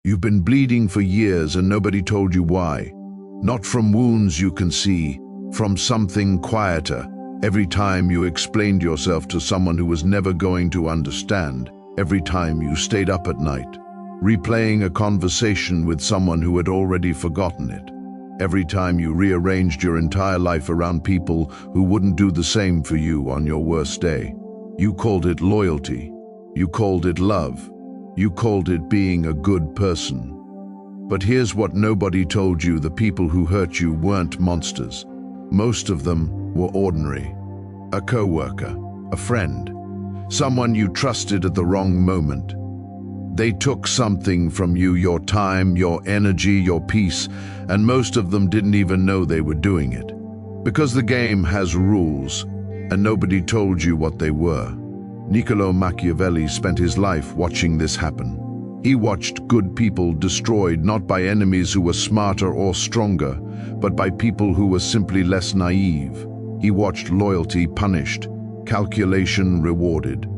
You've been bleeding for years and nobody told you why. Not from wounds you can see, from something quieter. Every time you explained yourself to someone who was never going to understand, every time you stayed up at night, replaying a conversation with someone who had already forgotten it, every time you rearranged your entire life around people who wouldn't do the same for you on your worst day. You called it loyalty. You called it love. You called it being a good person. But here's what nobody told you: the people who hurt you weren't monsters. Most of them were ordinary. A coworker, a friend, someone you trusted at the wrong moment. They took something from you: your time, your energy, your peace, and most of them didn't even know they were doing it. Because the game has rules, and nobody told you what they were. Niccolo Machiavelli spent his life watching this happen. He watched good people destroyed not by enemies who were smarter or stronger, but by people who were simply less naive. He watched loyalty punished, calculation rewarded.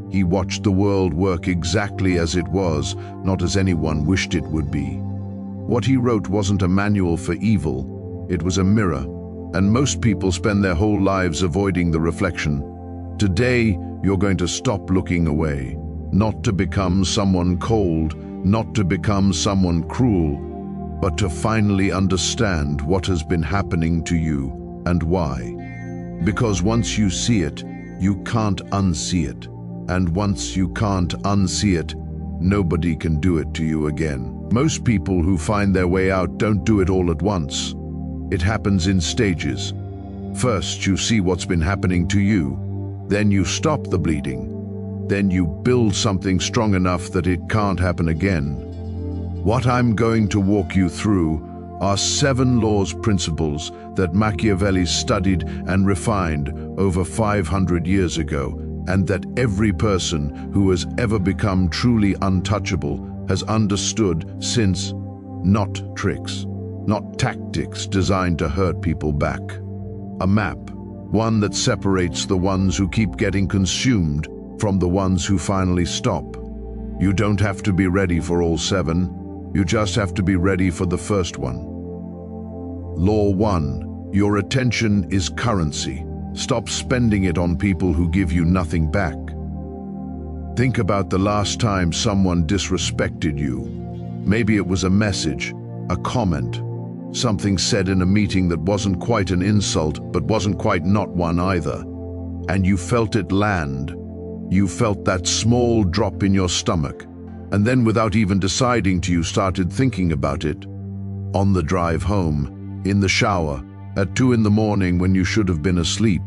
He watched the world work exactly as it was, not as anyone wished it would be. What he wrote wasn't a manual for evil, it was a mirror, and most people spend their whole lives avoiding the reflection. Today, you're going to stop looking away, not to become someone cold, not to become someone cruel, but to finally understand what has been happening to you and why. Because once you see it, you can't unsee it. And once you can't unsee it, nobody can do it to you again. Most people who find their way out don't do it all at once. It happens in stages. First, you see what's been happening to you. Then you stop the bleeding. Then you build something strong enough that it can't happen again. What I'm going to walk you through are 7 laws principles that Machiavelli studied and refined over 500 years ago, and that every person who has ever become truly untouchable has understood since. Not tricks, not tactics designed to hurt people back. A map, one that separates the ones who keep getting consumed from the ones who finally stop. You don't have to be ready for all 7, you just have to be ready for the first one. Law 1, your attention is currency. Stop spending it on people who give you nothing back. Think about the last time someone disrespected you. Maybe it was a message, a comment, something said in a meeting that wasn't quite an insult, but wasn't quite not one either. And you felt it land. You felt that small drop in your stomach. And then without even deciding to, you started thinking about it. On the drive home, in the shower, at 2 in the morning when you should have been asleep.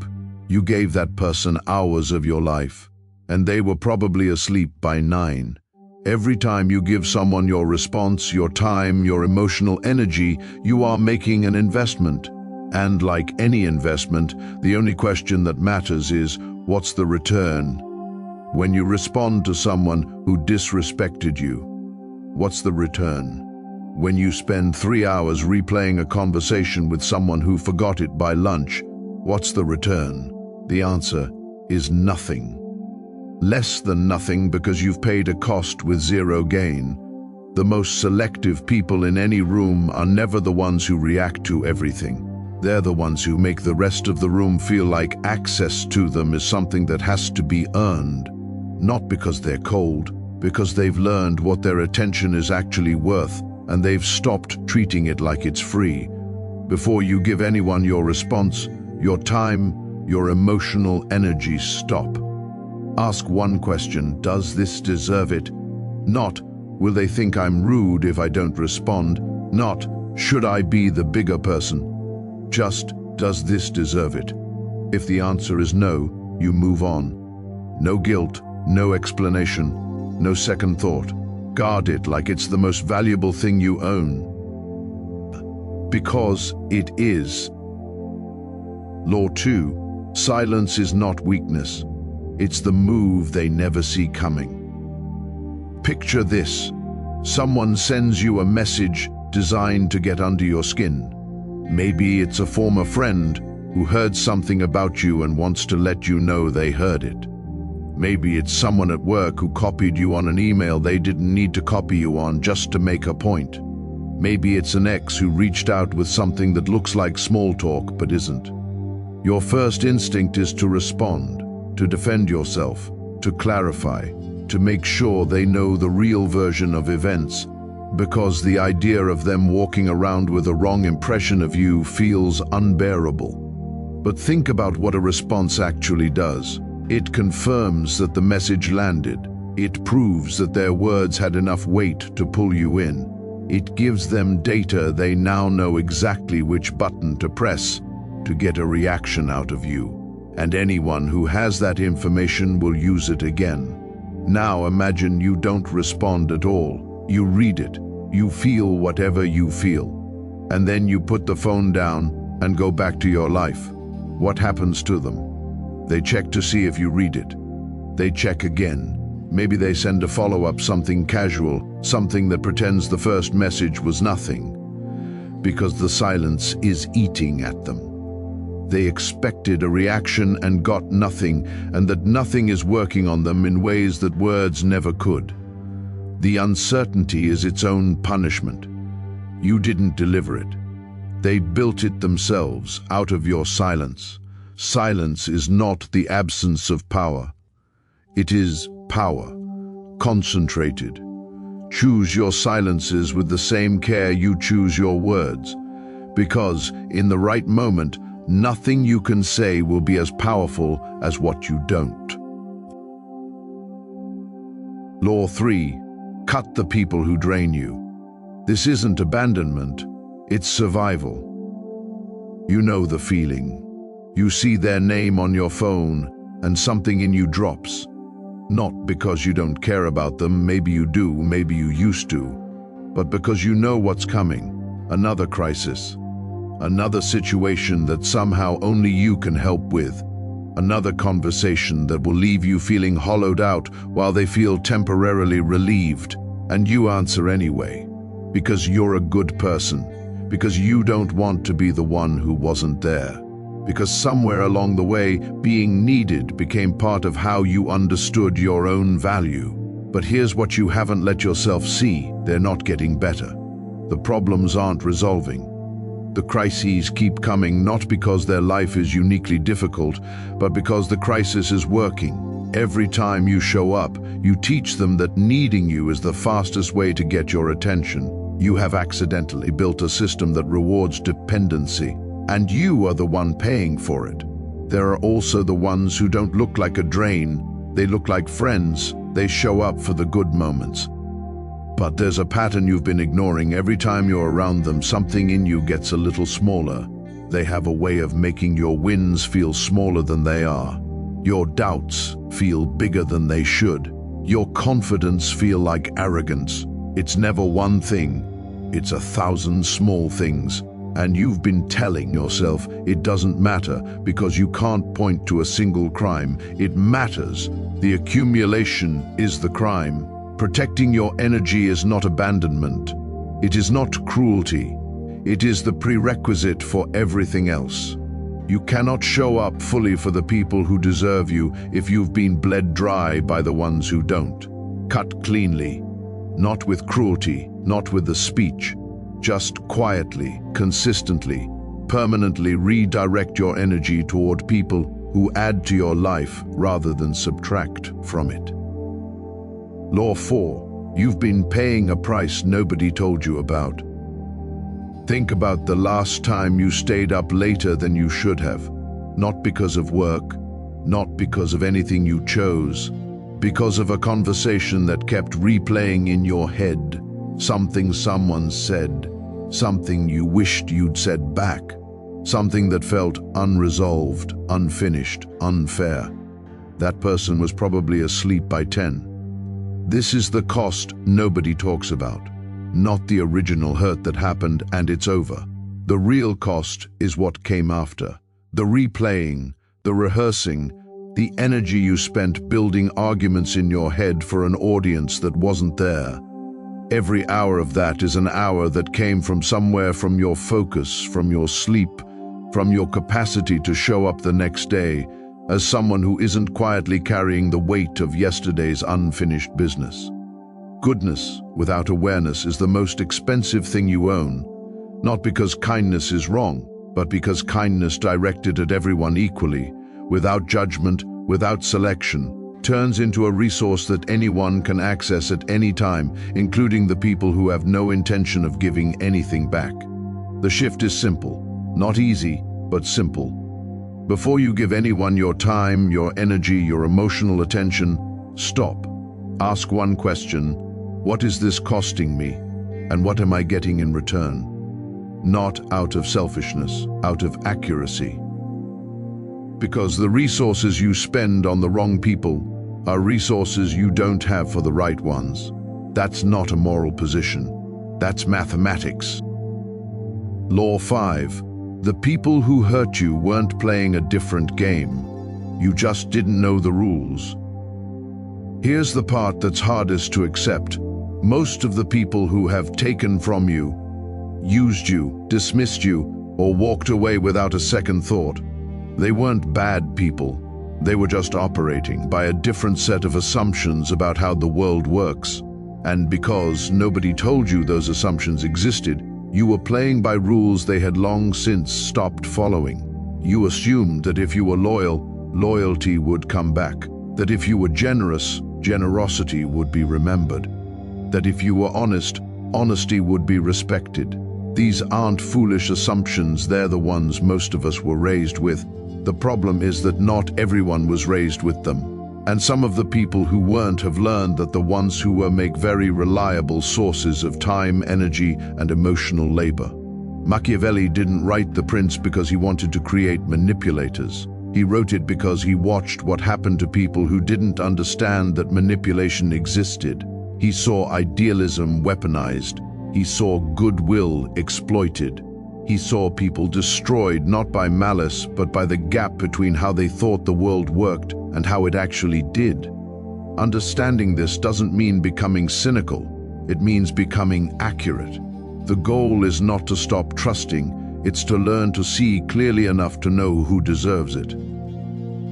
You gave that person hours of your life, and they were probably asleep by 9. Every time you give someone your response, your time, your emotional energy, you are making an investment. And like any investment, the only question that matters is, what's the return? When you respond to someone who disrespected you, what's the return? When you spend 3 hours replaying a conversation with someone who forgot it by lunch, what's the return? The answer is nothing. Less than nothing, because you've paid a cost with 0 gain. The most selective people in any room are never the ones who react to everything. They're the ones who make the rest of the room feel like access to them is something that has to be earned. Not because they're cold, because they've learned what their attention is actually worth, and they've stopped treating it like it's free. Before you give anyone your response, your time, your emotional energy, stop. Ask one question: does this deserve it? Not, will they think I'm rude if I don't respond? Not, should I be the bigger person? Just, does this deserve it? If the answer is no, you move on. No guilt, no explanation, no second thought. Guard it like it's the most valuable thing you own. Because it is. Law 2, silence is not weakness. It's the move they never see coming. Picture this. Someone sends you a message designed to get under your skin. Maybe it's a former friend who heard something about you and wants to let you know they heard it. Maybe it's someone at work who copied you on an email they didn't need to copy you on just to make a point. Maybe it's an ex who reached out with something that looks like small talk but isn't. Your first instinct is to respond, to defend yourself, to clarify, to make sure they know the real version of events, because the idea of them walking around with a wrong impression of you feels unbearable. But think about what a response actually does. It confirms that the message landed. It proves that their words had enough weight to pull you in. It gives them data. They now know exactly which button to press to get a reaction out of you. And anyone who has that information will use it again. Now imagine you don't respond at all. You read it. You feel whatever you feel. And then you put the phone down and go back to your life. What happens to them? They check to see if you read it. They check again. Maybe they send a follow-up, something casual, something that pretends the first message was nothing, because the silence is eating at them. They expected a reaction and got nothing, and that nothing is working on them in ways that words never could. The uncertainty is its own punishment. You didn't deliver it. They built it themselves out of your silence. Silence is not the absence of power. It is power, concentrated. Choose your silences with the same care you choose your words, because in the right moment, nothing you can say will be as powerful as what you don't. Law 3. Cut the people who drain you. This isn't abandonment, it's survival. You know the feeling. You see their name on your phone and something in you drops. Not because you don't care about them, maybe you do, maybe you used to, but because you know what's coming. Another crisis. Another situation that somehow only you can help with. Another conversation that will leave you feeling hollowed out while they feel temporarily relieved. And you answer anyway, because you're a good person, because you don't want to be the one who wasn't there. Because somewhere along the way, being needed became part of how you understood your own value. But here's what you haven't let yourself see: they're not getting better. The problems aren't resolving. The crises keep coming, not because their life is uniquely difficult, but because the crisis is working. Every time you show up, you teach them that needing you is the fastest way to get your attention. You have accidentally built a system that rewards dependency. And you are the one paying for it. There are also the ones who don't look like a drain. They look like friends. They show up for the good moments. But there's a pattern you've been ignoring. Every time you're around them, something in you gets a little smaller. They have a way of making your wins feel smaller than they are. Your doubts feel bigger than they should. Your confidence feel like arrogance. It's never one thing. It's 1,000 small things. And you've been telling yourself it doesn't matter because you can't point to a single crime. It matters. The accumulation is the crime. Protecting your energy is not abandonment. It is not cruelty. It is the prerequisite for everything else. You cannot show up fully for the people who deserve you if you've been bled dry by the ones who don't. Cut cleanly, not with cruelty, not with the speech. Just quietly, consistently, permanently redirect your energy toward people who add to your life rather than subtract from it. Law 4. You've been paying a price nobody told you about. Think about the last time you stayed up later than you should have. Not because of work, not because of anything you chose, because of a conversation that kept replaying in your head. Something someone said, something you wished you'd said back, something that felt unresolved, unfinished, unfair. That person was probably asleep by 10. This is the cost nobody talks about, not the original hurt that happened and it's over. The real cost is what came after. The replaying, the rehearsing, the energy you spent building arguments in your head for an audience that wasn't there. Every hour of that is an hour that came from somewhere, from your focus, from your sleep, from your capacity to show up the next day. as someone who isn't quietly carrying the weight of yesterday's unfinished business. Goodness without awareness is the most expensive thing you own, not because kindness is wrong, but because kindness directed at everyone equally, without judgment, without selection, turns into a resource that anyone can access at any time, including the people who have no intention of giving anything back. The shift is simple, not easy, but simple. Before you give anyone your time, your energy, your emotional attention, stop. Ask one question: what is this costing me, and what am I getting in return? Not out of selfishness, out of accuracy. Because the resources you spend on the wrong people are resources you don't have for the right ones. That's not a moral position. That's mathematics. Law 5. The people who hurt you weren't playing a different game. You just didn't know the rules. Here's the part that's hardest to accept. Most of the people who have taken from you, used you, dismissed you, or walked away without a second thought, they weren't bad people. They were just operating by a different set of assumptions about how the world works. And because nobody told you those assumptions existed, you were playing by rules they had long since stopped following. You assumed that if you were loyal, loyalty would come back. That if you were generous, generosity would be remembered. That if you were honest, honesty would be respected. These aren't foolish assumptions, they're the ones most of us were raised with. The problem is that not everyone was raised with them. And some of the people who weren't have learned that the ones who were make very reliable sources of time, energy, and emotional labor. Machiavelli didn't write The Prince because he wanted to create manipulators. He wrote it because he watched what happened to people who didn't understand that manipulation existed. He saw idealism weaponized. He saw goodwill exploited. He saw people destroyed not by malice, but by the gap between how they thought the world worked and how it actually did. Understanding this doesn't mean becoming cynical. It means becoming accurate. The goal is not to stop trusting, it's to learn to see clearly enough to know who deserves it.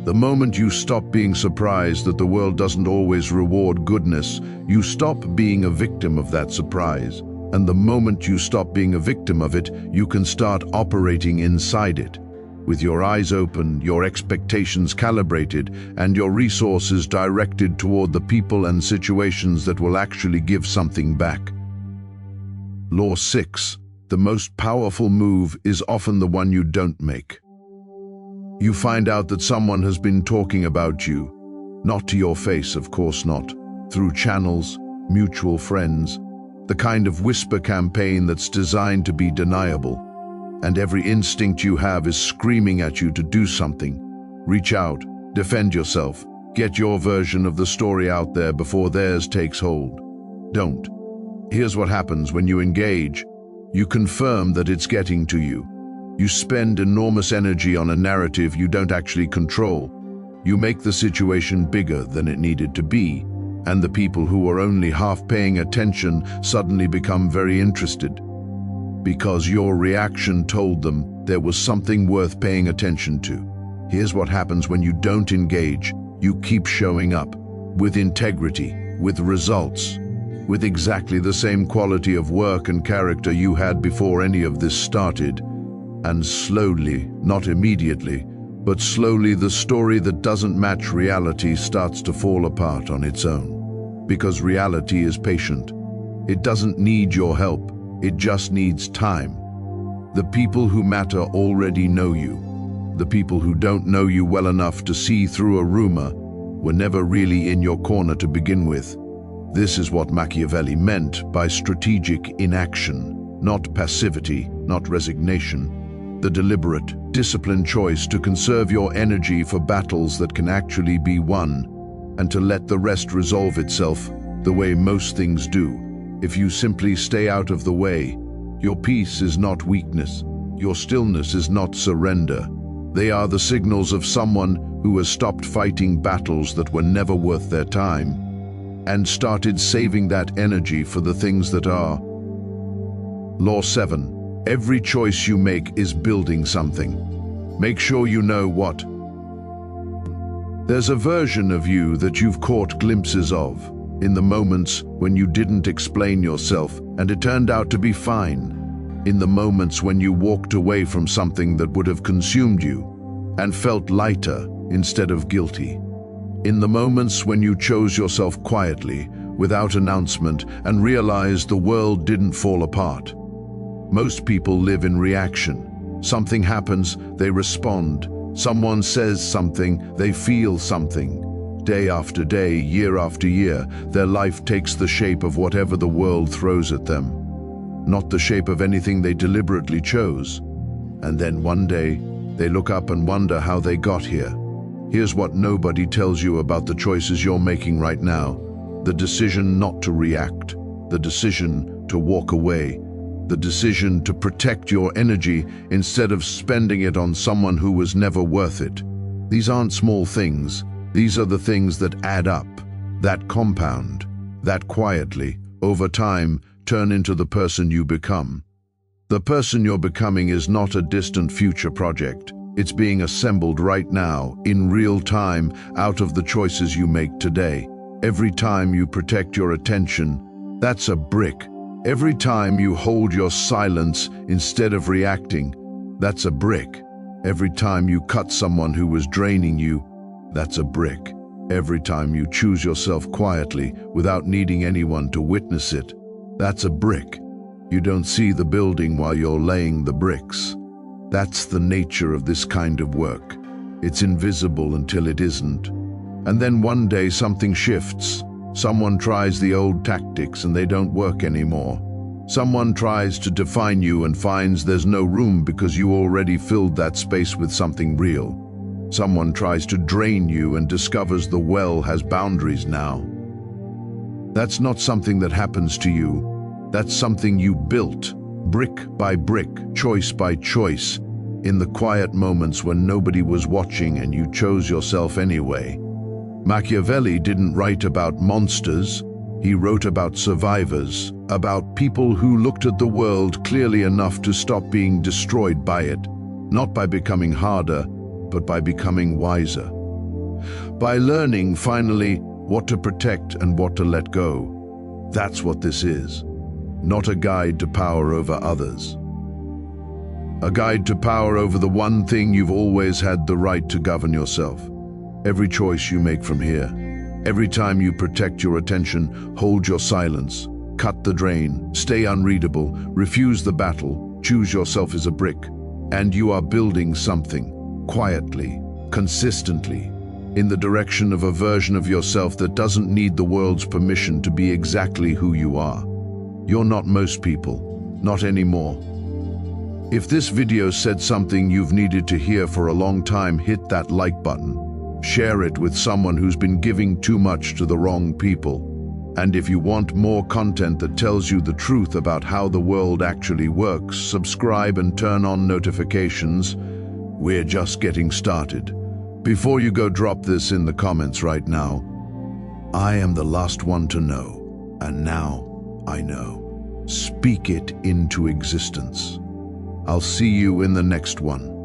The moment you stop being surprised that the world doesn't always reward goodness, you stop being a victim of that surprise. And the moment you stop being a victim of it, you can start operating inside it. With your eyes open, your expectations calibrated, and your resources directed toward the people and situations that will actually give something back. Law 6. The most powerful move is often the one you don't make. You find out that someone has been talking about you. Not to your face, of course not. Through channels, mutual friends, the kind of whisper campaign that's designed to be deniable. And every instinct you have is screaming at you to do something. Reach out, defend yourself, get your version of the story out there before theirs takes hold. Don't. Here's what happens when you engage. You confirm that it's getting to you. You spend enormous energy on a narrative you don't actually control. You make the situation bigger than it needed to be. And the people who were only half paying attention suddenly become very interested. Because your reaction told them there was something worth paying attention to. Here's what happens when you don't engage. You keep showing up, with integrity, with results, with exactly the same quality of work and character you had before any of this started. And slowly, not immediately, but slowly the story that doesn't match reality starts to fall apart on its own. Because reality is patient. It doesn't need your help, it just needs time. The people who matter already know you. The people who don't know you well enough to see through a rumor were never really in your corner to begin with. This is what Machiavelli meant by strategic inaction, not passivity, not resignation. The deliberate, disciplined choice to conserve your energy for battles that can actually be won, and to let the rest resolve itself the way most things do. If you simply stay out of the way, your peace is not weakness, your stillness is not surrender. They are the signals of someone who has stopped fighting battles that were never worth their time, and started saving that energy for the things that are. Law 7. Every choice you make is building something. Make sure you know what There's a version of you that you've caught glimpses of, in the moments when you didn't explain yourself and it turned out to be fine. In the moments when you walked away from something that would have consumed you and felt lighter instead of guilty. In the moments when you chose yourself quietly, without announcement, and realized the world didn't fall apart. Most people live in reaction. Something happens, they respond. Someone says something, they feel something. Day after day, year after year, their life takes the shape of whatever the world throws at them, not the shape of anything they deliberately chose. And then one day, they look up and wonder how they got here. Here's what nobody tells you about the choices you're making right now. The decision not to react, the decision to walk away, the decision to protect your energy instead of spending it on someone who was never worth it. These aren't small things. These are the things that add up, that compound, that quietly, over time, turn into the person you become. The person you're becoming is not a distant future project. It's being assembled right now, in real time, out of the choices you make today. Every time you protect your attention, that's a brick. Every time you hold your silence instead of reacting, that's a brick. Every time you cut someone who was draining you, that's a brick. Every time you choose yourself quietly without needing anyone to witness it, that's a brick. You don't see the building while you're laying the bricks. That's the nature of this kind of work. It's invisible until it isn't. And then one day something shifts. Someone tries the old tactics and they don't work anymore. Someone tries to define you and finds there's no room because you already filled that space with something real. Someone tries to drain you and discovers the well has boundaries now. That's not something that happens to you. That's something you built, brick by brick, choice by choice, in the quiet moments when nobody was watching and you chose yourself anyway. Machiavelli didn't write about monsters. He wrote about survivors, about people who looked at the world clearly enough to stop being destroyed by it, not by becoming harder, but by becoming wiser. By learning, finally, what to protect and what to let go. That's what this is. Not a guide to power over others. A guide to power over the one thing you've always had the right to govern yourself. Every choice you make from here, every time you protect your attention, hold your silence, cut the drain, stay unreadable, refuse the battle, choose yourself as a brick, and you are building something. Quietly, consistently, in the direction of a version of yourself that doesn't need the world's permission to be exactly who you are. You're not most people, not anymore. If this video said something you've needed to hear for a long time, hit that like button. Share it with someone who's been giving too much to the wrong people. And if you want more content that tells you the truth about how the world actually works, subscribe and turn on notifications. We're just getting started. Before you go, drop this in the comments right now. I am the last one to know, and now I know. Speak it into existence. I'll see you in the next one.